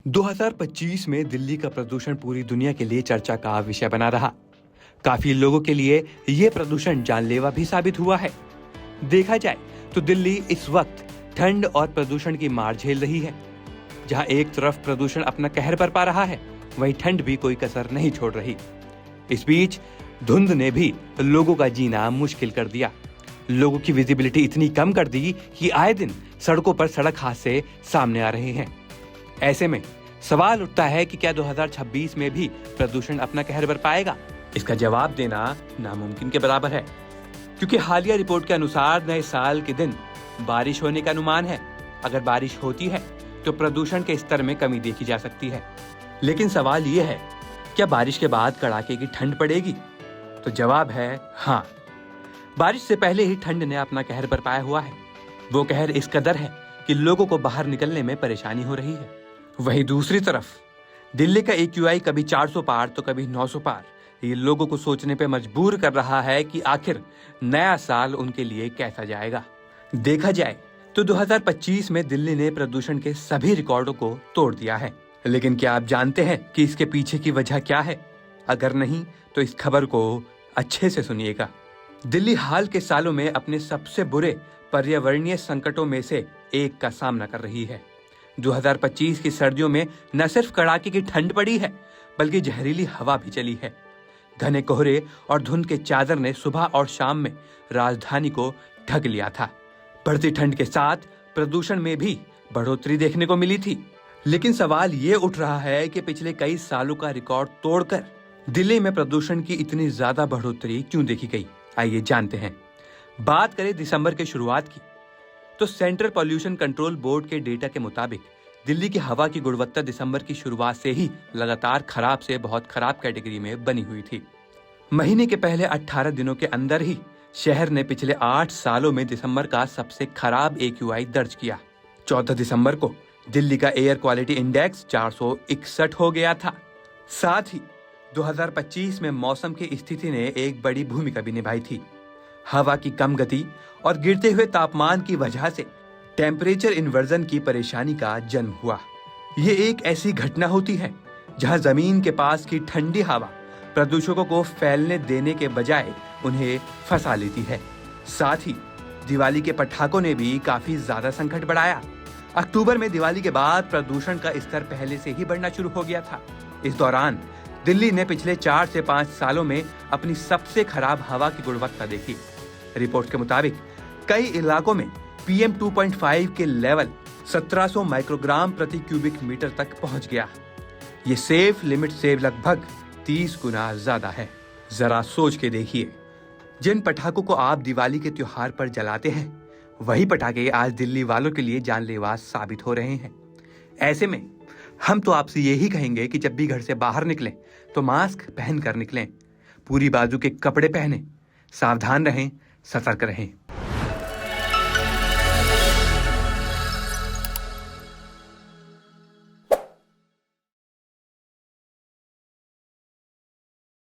2025 में दिल्ली का प्रदूषण पूरी दुनिया के लिए चर्चा का विषय बना रहा। काफी लोगों के लिए यह प्रदूषण जानलेवा भी साबित हुआ है। देखा जाए तो दिल्ली इस वक्त ठंड और प्रदूषण की मार झेल रही है। जहां एक तरफ प्रदूषण अपना कहर बरपा रहा है, वहीं ठंड भी कोई कसर नहीं छोड़ रही। इस बीच धुंध ने भी लोगों का जीना मुश्किल कर दिया। लोगों की विजिबिलिटी इतनी कम कर दी कि आए दिन सड़कों पर सड़क हादसे सामने आ रहे हैं। ऐसे में सवाल उठता है कि क्या 2026 में भी प्रदूषण अपना कहर बरपाएगा? इसका जवाब देना नामुमकिन के बराबर है, क्योंकि हालिया रिपोर्ट के अनुसार नए साल के दिन बारिश होने का अनुमान है। अगर बारिश होती है तो प्रदूषण के स्तर में कमी देखी जा सकती है। लेकिन सवाल यह है, क्या बारिश के बाद कड़ाके की ठंड पड़ेगी? तो जवाब है हाँ। बारिश से पहले ही ठंड ने अपना कहर बरपाया हुआ है। वो कहर इस कदर है कि लोगों को बाहर निकलने में परेशानी हो रही है। वहीं दूसरी तरफ दिल्ली का AQI कभी 400 पार तो कभी 900 पार ये लोगों को सोचने पे मजबूर कर रहा है कि आखिर नया साल उनके लिए कैसा जाएगा। देखा जाए तो 2025 में दिल्ली ने प्रदूषण के सभी रिकॉर्डों को तोड़ दिया है। लेकिन क्या आप जानते हैं कि इसके पीछे की वजह क्या है? अगर नहीं तो इस खबर को अच्छे से सुनिएगा। दिल्ली हाल के सालों में अपने सबसे बुरे पर्यावरणीय संकटों में से एक का सामना कर रही है। 2025 की सर्दियों में न सिर्फ कड़ाके की ठंड पड़ी है, बल्कि जहरीली हवा भी चली है। घने कोहरे और धुंध के चादर ने सुबह और शाम में राजधानी को ढक लिया था। बढ़ती ठंड के साथ प्रदूषण में भी बढ़ोतरी देखने को मिली थी। लेकिन सवाल ये उठ रहा है कि पिछले कई सालों का रिकॉर्ड तोड़कर दिल्ली में प्रदूषण की इतनी ज्यादा बढ़ोतरी क्यों देखी गई? आइए जानते हैं। बात करें दिसंबर के शुरुआत की, तो सेंट्रल पॉल्यूशन कंट्रोल बोर्ड के डेटा के मुताबिक दिल्ली की हवा की गुणवत्ता दिसंबर की शुरुआत से ही लगातार खराब से बहुत खराब कैटेगरी में बनी हुई थी। महीने के पहले 18 दिनों के अंदर ही शहर ने पिछले 8 सालों में दिसंबर का सबसे खराब AQI दर्ज किया। 14 दिसंबर को दिल्ली का एयर क्वालिटी इंडेक्स 461 हो गया था। साथ ही 2025 में मौसम की स्थिति ने एक बड़ी भूमिका भी निभाई थी। हवा की कम गति और गिरते हुए तापमान की वजह से टेम्परेचर इन्वर्जन की परेशानी का जन्म हुआ। ये एक ऐसी घटना होती है जहां जमीन के पास की ठंडी हवा प्रदूषकों को फैलने देने के बजाय उन्हें फंसा लेती है। साथ ही दिवाली के पटाखों ने भी काफी ज्यादा संकट बढ़ाया। अक्टूबर में दिवाली के बाद प्रदूषण का स्तर पहले से ही बढ़ना शुरू हो गया था। इस दौरान दिल्ली ने पिछले 4 से 5 सालों में अपनी सबसे खराब हवा की गुणवत्ता देखी। रिपोर्ट के मुताबिक कई इलाकों में PM 2.5 के लेवल 1700 माइक्रोग्राम प्रति क्यूबिक मीटर तक पहुंच गया। ये सेफ लिमिट से लगभग 30 गुना ज्यादा है। जरा सोच के देखिए, जिन पटाखों को आप दिवाली के त्योहार पर जलाते हैं, वही पटाखे आज दिल्ली वालों के लिए जानलेवा साबित हो रहे हैं। ऐसे में हम तो आपसे यही कहेंगे कि जब भी घर से बाहर निकलें तो मास्क पहन कर निकलें, पूरी बाजू के कपड़े पहनें, सावधान रहें, सतर्क रहें।